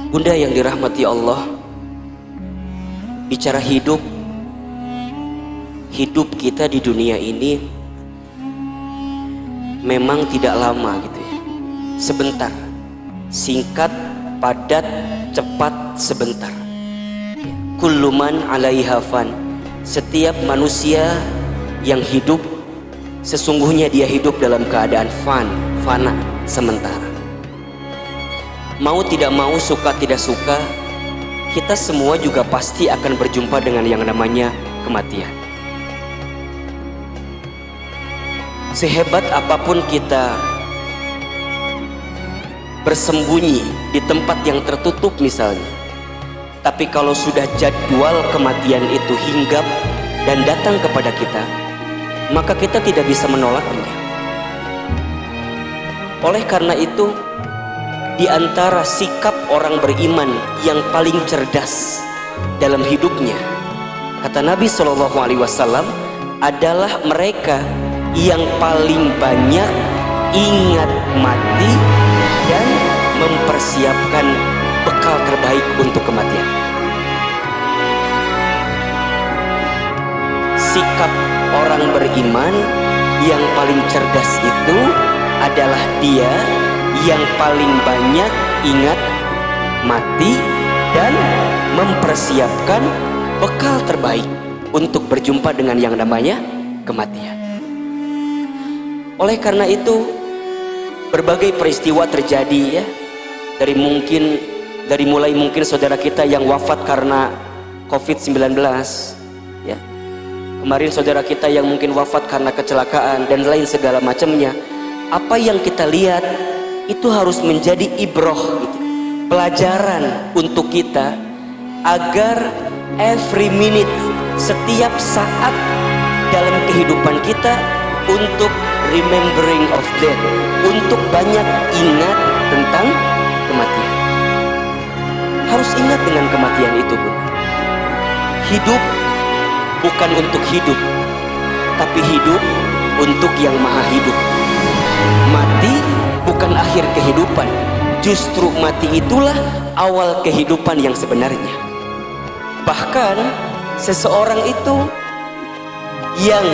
Bunda yang dirahmati Allah, bicara hidup kita di dunia ini memang tidak lama gitu ya. Sebentar, singkat, padat, cepat, sebentar. Kullu man 'alaiha fan. Setiap manusia yang hidup sesungguhnya dia hidup dalam keadaan fana, sementara. Mau tidak mau, suka tidak suka, kita semua juga pasti akan berjumpa dengan yang namanya kematian. Sehebat apapun kita bersembunyi di tempat yang tertutup misalnya, tapi kalau sudah jadwal kematian itu hinggap dan datang kepada kita, maka kita tidak bisa menolaknya. Oleh karena itu, di antara sikap orang beriman yang paling cerdas dalam hidupnya, kata Nabi SAW, adalah mereka yang paling banyak ingat mati dan mempersiapkan bekal terbaik untuk kematian. Sikap orang beriman yang paling cerdas itu adalah dia yang paling banyak ingat mati dan mempersiapkan bekal terbaik untuk berjumpa dengan yang namanya kematian. Oleh karena itu, berbagai peristiwa terjadi ya, dari mulai mungkin saudara kita yang wafat karena COVID-19 ya. Kemarin saudara kita yang mungkin wafat karena kecelakaan dan lain segala macamnya. Apa yang kita lihat itu harus menjadi ibroh gitu, pelajaran untuk kita, agar every minute, setiap saat dalam kehidupan kita, untuk remembering of death, untuk banyak ingat tentang kematian. Harus ingat dengan kematian itu, Bu. Hidup bukan untuk hidup, tapi hidup untuk yang maha hidup. Mati bukan akhir kehidupan, justru mati itulah awal kehidupan yang sebenarnya. Bahkan seseorang itu yang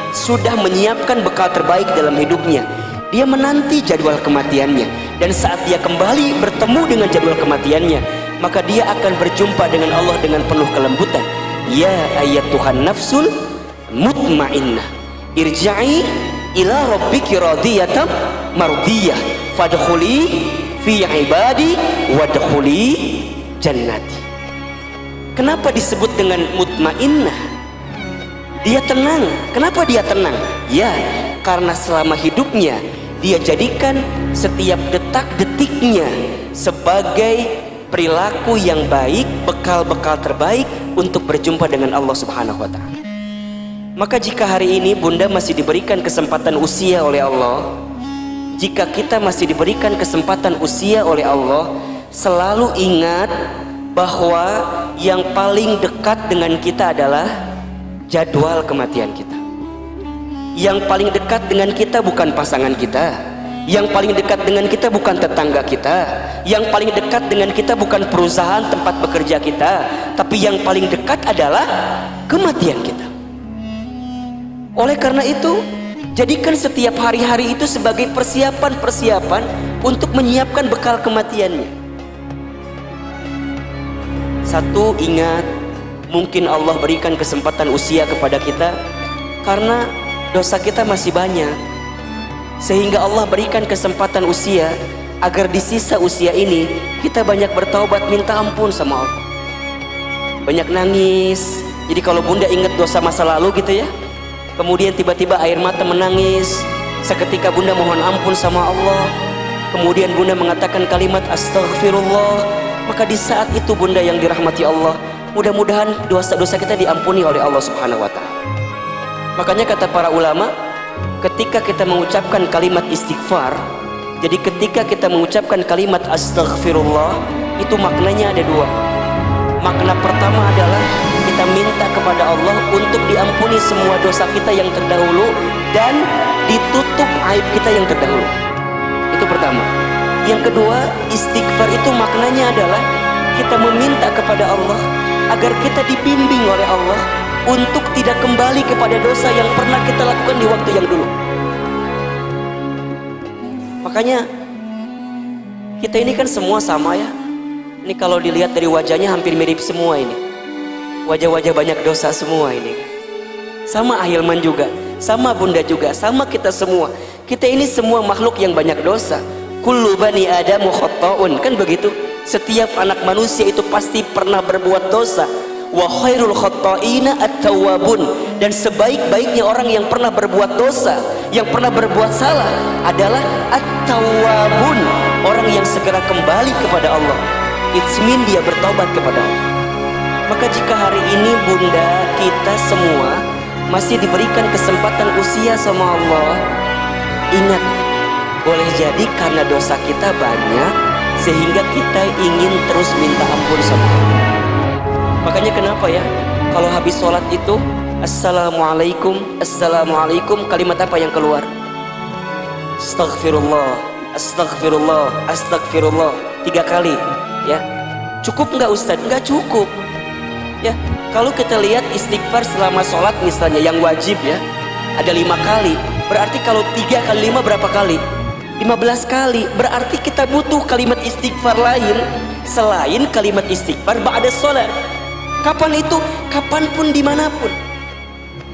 sudah menyiapkan bekal terbaik dalam hidupnya, dia menanti jadwal kematiannya, dan saat dia kembali bertemu dengan jadwal kematiannya, maka dia akan berjumpa dengan Allah dengan penuh kelembutan. Ya ayyatuhan nafsul mutmainnah, irja'i ila rabbiki radiyatan mardiyah, fadkhuli fi ibadi wadkhuli jannati. Kenapa disebut dengan mutmainnah? Dia tenang. Kenapa dia tenang? Ya, karena selama hidupnya dia jadikan setiap detak-detiknya sebagai perilaku yang baik, bekal-bekal terbaik untuk berjumpa dengan Allah Subhanahu wa Ta'ala. Maka jika hari ini Bunda masih diberikan kesempatan usia oleh Allah, jika kita masih diberikan kesempatan usia oleh Allah, selalu ingat bahwa yang paling dekat dengan kita adalah jadwal kematian kita. Yang paling dekat dengan kita bukan pasangan kita, yang paling dekat dengan kita bukan tetangga kita, yang paling dekat dengan kita bukan perusahaan tempat bekerja kita, tapi yang paling dekat adalah kematian kita. Oleh karena itu, jadikan setiap hari-hari itu sebagai persiapan untuk menyiapkan bekal kematiannya. Satu, ingat, mungkin Allah berikan kesempatan usia kepada kita karena dosa kita masih banyak, sehingga Allah berikan kesempatan usia agar di sisa usia ini kita banyak bertaubat, minta ampun sama Allah, banyak nangis. Jadi kalau Bunda ingat dosa masa lalu gitu ya, kemudian tiba-tiba air mata menangis, seketika Bunda mohon ampun sama Allah, kemudian Bunda mengatakan kalimat astaghfirullah, maka di saat itu Bunda yang dirahmati Allah, mudah-mudahan dosa-dosa kita diampuni oleh Allah Subhanahu wa Ta'ala. Makanya kata para ulama, ketika kita mengucapkan kalimat istighfar, jadi ketika kita mengucapkan kalimat astaghfirullah, itu maknanya ada dua. Makna pertama adalah kita minta kepada Allah untuk diampuni semua dosa kita yang terdahulu dan ditutup aib kita yang terdahulu. Itu pertama. Yang kedua, istighfar itu maknanya adalah kita meminta kepada Allah agar kita dibimbing oleh Allah untuk tidak kembali kepada dosa yang pernah kita lakukan di waktu yang dulu. Makanya kita ini kan semua sama ya. Ini kalau dilihat dari wajahnya hampir mirip semua ini. Wajah-wajah banyak dosa semua ini. Sama Ahilman juga, sama Bunda juga, sama kita semua. Kita ini semua makhluk yang banyak dosa. Kullu bani Adamu khatta'un, kan begitu. Setiap anak manusia itu pasti pernah berbuat dosa. Wa khairul khatta'ina at-tawwabun, dan sebaik-baiknya orang yang pernah berbuat dosa, yang pernah berbuat salah adalah at-tawwabun, orang yang segera kembali kepada Allah. It's mean dia bertobat kepada Allah. Maka jika hari ini Bunda, kita semua masih diberikan kesempatan usia sama Allah, ingat, boleh jadi karena dosa kita banyak sehingga kita ingin terus minta ampun sama Allah. Makanya kenapa ya, kalau habis sholat itu Assalamualaikum, Assalamualaikum, kalimat apa yang keluar? Astaghfirullah, Astaghfirullah, Astaghfirullah 3 kali ya. Cukup nggak Ustadz? Nggak cukup ya. Kalau kita lihat istighfar selama sholat misalnya yang wajib ya, ada 5 kali. Berarti kalau 3 kali 5 berapa kali? 15 kali. Berarti kita butuh kalimat istighfar lain selain kalimat istighfar ba'da sholat. Kapan itu? Kapanpun, dimanapun.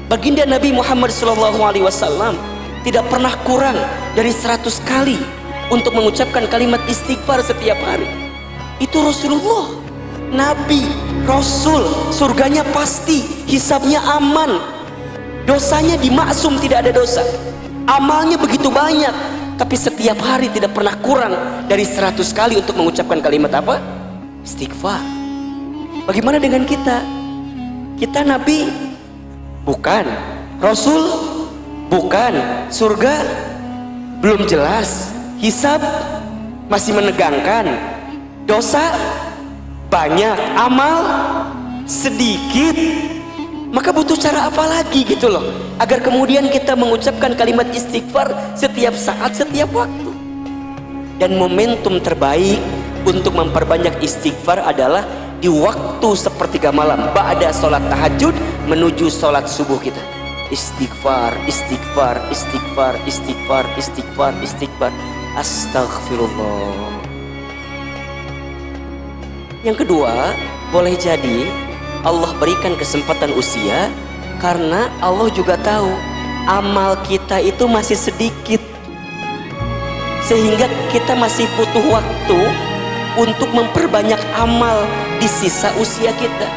Baginda Nabi Muhammad SAW tidak pernah kurang dari 100 kali untuk mengucapkan kalimat istighfar setiap hari. Itu Rasulullah, Nabi, Rasul. Surganya pasti, hisabnya aman, dosanya dimaksum, tidak ada dosa. Amalnya begitu banyak, tapi setiap hari tidak pernah kurang dari 100 kali untuk mengucapkan kalimat apa? Istighfar. Bagaimana dengan kita? Kita Nabi? Bukan. Rasul? Bukan. Surga? Belum jelas. Hisab? Masih menegangkan. Dosa? Banyak. Amal? Sedikit. Maka butuh cara apa lagi gitu loh, agar kemudian kita mengucapkan kalimat istighfar setiap saat, setiap waktu. Dan momentum terbaik untuk memperbanyak istighfar adalah di waktu sepertiga malam ba'da sholat tahajud menuju sholat subuh kita. Istighfar, istighfar, istighfar, istighfar, istighfar, istighfar. Astaghfirullah. Yang kedua, boleh jadi Allah berikan kesempatan usia karena Allah juga tahu amal kita itu masih sedikit, sehingga kita masih butuh waktu untuk memperbanyak amal di sisa usia kita.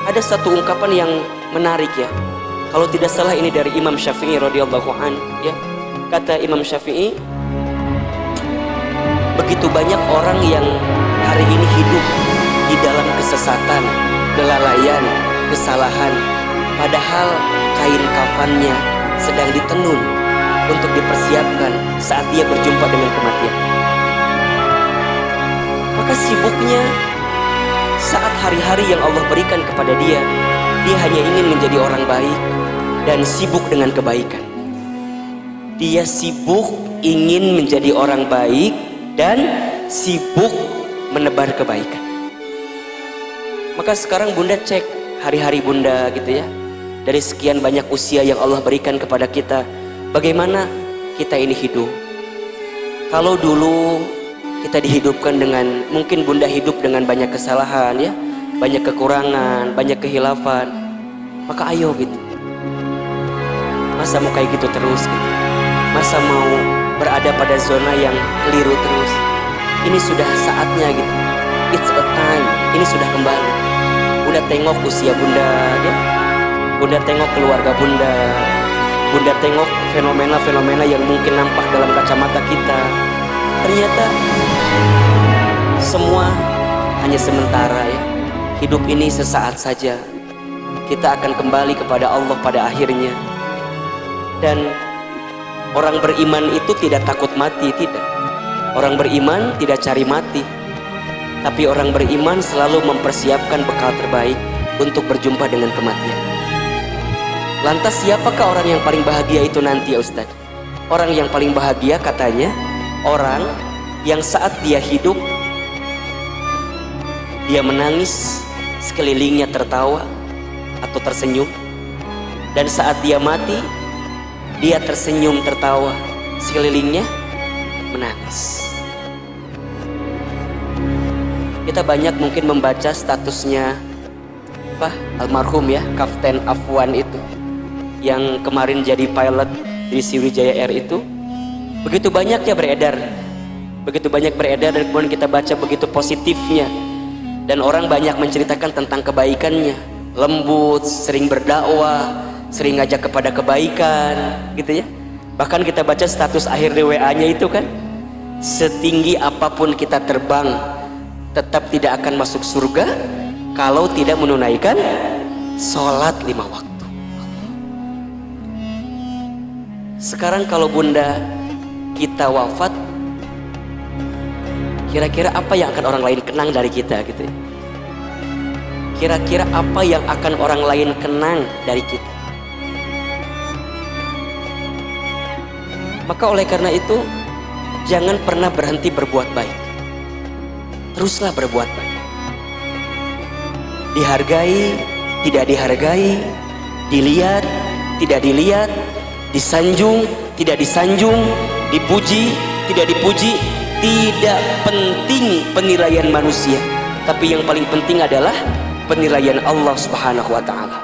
Ada satu ungkapan yang menarik ya, kalau tidak salah ini dari Imam Syafi'i radhiyallahu an ya. Kata Imam Syafi'i, begitu banyak orang yang hari ini hidup di dalam kesesatan, kelalaian, kesalahan, padahal kain kafannya sedang ditenun untuk dipersiapkan saat dia berjumpa dengan kematian. Maka sibuknya saat hari-hari yang Allah berikan kepada dia, dia hanya ingin menjadi orang baik dan sibuk dengan kebaikan. Dia sibuk ingin menjadi orang baik dan sibuk menebar kebaikan. Maka sekarang Bunda cek hari-hari Bunda gitu ya, dari sekian banyak usia yang Allah berikan kepada kita, bagaimana kita ini hidup. Kalau dulu kita dihidupkan dengan, mungkin Bunda hidup dengan banyak kesalahan ya, banyak kekurangan, banyak kehilafan, maka ayo gitu, masa mau kayak gitu terus gitu? Masa mau berada pada zona yang keliru terus? Ini sudah saatnya gitu, it's a time, ini sudah kembali. Bunda tengok usia Bunda ya, Bunda tengok keluarga Bunda, Bunda tengok fenomena-fenomena yang mungkin nampak dalam kacamata kita. Ternyata semua hanya sementara ya. Hidup ini sesaat saja. Kita akan kembali kepada Allah pada akhirnya. Dan orang beriman itu tidak takut mati, tidak. Orang beriman tidak cari mati. Tapi orang beriman selalu mempersiapkan bekal terbaik untuk berjumpa dengan kematian. Lantas siapakah orang yang paling bahagia itu nanti ya Ustaz? Orang yang paling bahagia katanya orang yang saat dia hidup dia menangis, sekelilingnya tertawa atau tersenyum, dan saat dia mati dia tersenyum tertawa, sekelilingnya menangis. Kita banyak mungkin membaca statusnya almarhum ya, Kapten Afwan itu yang kemarin jadi pilot di Sriwijaya Air itu. Begitu banyak ya beredar, dan kemudian kita baca begitu positifnya, dan orang banyak menceritakan tentang kebaikannya, lembut, sering berdakwah, sering ngajak kepada kebaikan gitu ya. Bahkan kita baca status akhir di WA-nya itu kan, setinggi apapun kita terbang tetap tidak akan masuk surga kalau tidak menunaikan sholat 5 waktu. Sekarang kalau bunda kita wafat, kira-kira apa yang akan orang lain kenang dari kita gitu ya? Kira-kira apa yang akan orang lain kenang dari kita? Maka oleh karena itu, jangan pernah berhenti berbuat baik. Teruslah berbuat baik. Dihargai, tidak dihargai, dilihat, tidak dilihat, disanjung, tidak disanjung, dipuji, tidak dipuji, tidak penting penilaian manusia, tapi yang paling penting adalah penilaian Allah Subhanahu wa ta'ala.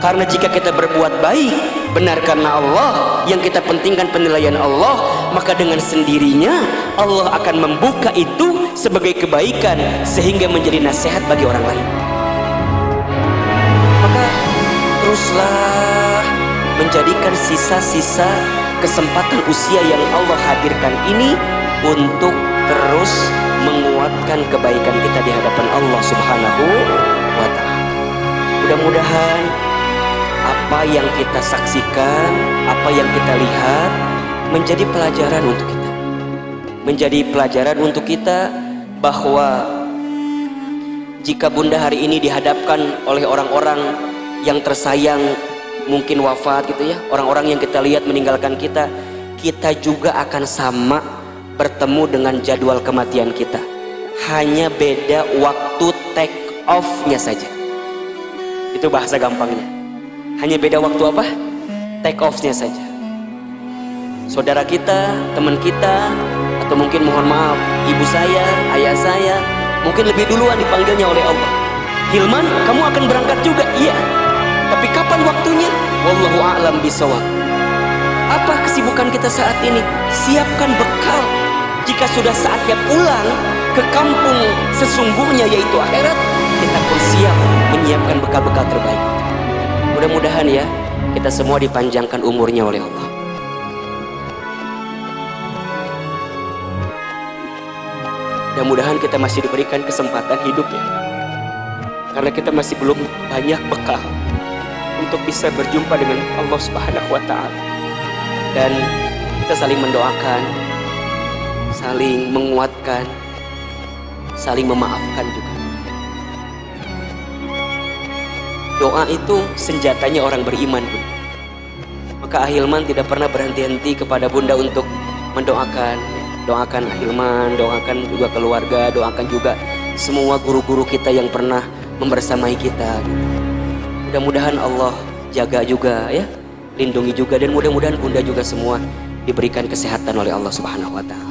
Karena jika kita berbuat baik benar karena Allah, yang kita pentingkan penilaian Allah, maka dengan sendirinya Allah akan membuka itu sebagai kebaikan sehingga menjadi nasihat bagi orang lain. Maka teruslah menjadikan sisa-sisa kesempatan usia yang Allah hadirkan ini untuk terus menguatkan kebaikan kita di hadapan Allah Subhanahu wa ta'ala. Mudah-mudahan apa yang kita saksikan, apa yang kita lihat menjadi pelajaran untuk kita. Menjadi pelajaran untuk kita bahwa jika bunda hari ini dihadapkan oleh orang-orang yang tersayang mungkin wafat gitu ya, orang-orang yang kita lihat meninggalkan kita, kita juga akan sama bertemu dengan jadwal kematian kita. Hanya beda waktu take off-nya saja. Itu bahasa gampangnya. Hanya beda waktu apa? Take off-nya saja. Saudara kita, teman kita, atau mungkin mohon maaf, ibu saya, ayah saya, mungkin lebih duluan dipanggilnya oleh Allah. Hilman, kamu akan berangkat juga? Iya. Tapi kapan waktunya? Wallahu a'lam bishawab. Apa kesibukan kita saat ini? Siapkan bekal. Jika sudah saatnya pulang ke kampung sesungguhnya yaitu akhirat, kita pun siap menyiapkan bekal-bekal terbaik. Mudah-mudahan ya kita semua dipanjangkan umurnya oleh Allah. Mudah-mudahan kita masih diberikan kesempatan hidup ya, karena kita masih belum banyak bekal untuk bisa berjumpa dengan Allah Subhanahu wa ta'ala. Dan kita saling mendoakan, saling menguatkan, saling memaafkan juga. Doa itu senjatanya orang beriman, Bunda. Maka Ahilman tidak pernah berhenti-henti kepada Bunda untuk mendoakan. Doakan Ahilman, doakan juga keluarga, doakan juga semua guru-guru kita yang pernah membersamai kita gitu. Mudah-mudahan Allah jaga juga ya, lindungi juga, dan mudah-mudahan Bunda juga semua diberikan kesehatan oleh Allah Subhanahu wa ta'ala.